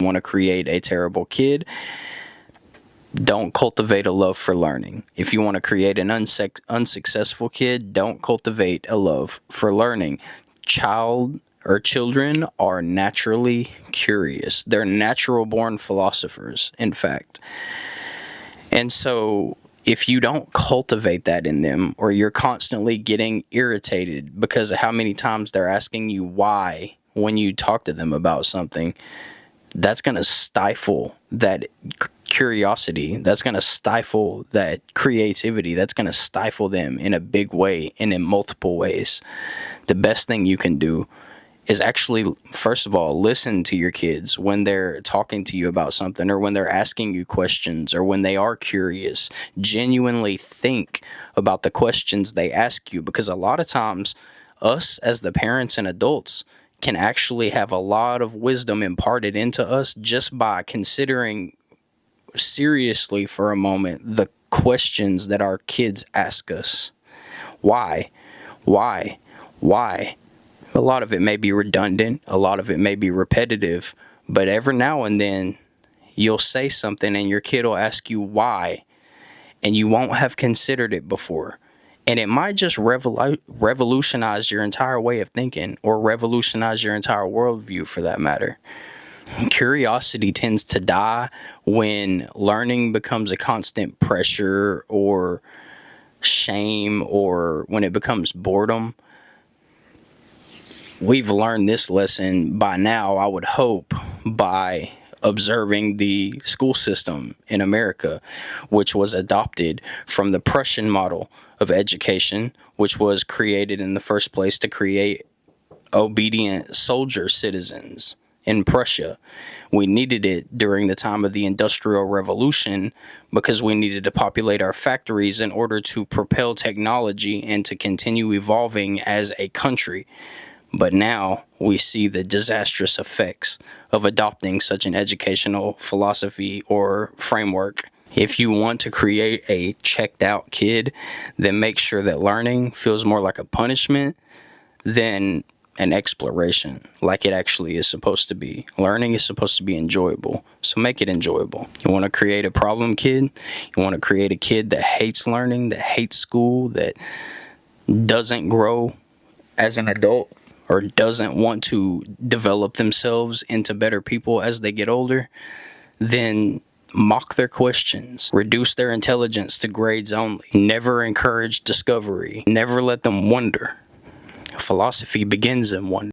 Want to create a terrible kid? Don't cultivate a love for learning. If you want to create an unsuccessful kid, don't cultivate a love for learning. Children are naturally curious. They're natural born philosophers, in fact. And so if you don't cultivate that in them, or you're constantly getting irritated because of how many times they're asking you why when you talk to them about something, that's going to stifle that curiosity. That's going to stifle that creativity. That's going to stifle them in a big way and in multiple ways. The best thing you can do is actually, first of all, listen to your kids when they're talking to you about something, or when they're asking you questions, or when they are curious. Genuinely think about the questions they ask you, because a lot of times us as the parents and adults can actually have a lot of wisdom imparted into us just by considering seriously for a moment the questions that our kids ask us. Why? Why? Why? A lot of it may be redundant, a lot of it may be repetitive, but every now and then you'll say something and your kid will ask you why, and you won't have considered it before. And it might just revolutionize your entire way of thinking, or revolutionize your entire worldview for that matter. Curiosity tends to die when learning becomes a constant pressure or shame, or when it becomes boredom. We've learned this lesson by now, I would hope, by observing the school system in America, which was adopted from the Prussian model of education, which was created in the first place to create obedient soldier citizens in Prussia. We needed it during the time of the Industrial Revolution because we needed to populate our factories in order to propel technology and to continue evolving as a country. But now we see the disastrous effects of adopting such an educational philosophy or framework. If you want to create a checked out kid, then make sure that learning feels more like a punishment than an exploration, like it actually is supposed to be. Learning is supposed to be enjoyable, so make it enjoyable. You want to create a problem kid? You want to create a kid that hates learning, that hates school, that doesn't grow as an adult, or doesn't want to develop themselves into better people as they get older? Then mock their questions, reduce their intelligence to grades only, never encourage discovery, never let them wonder. Philosophy begins in wonder.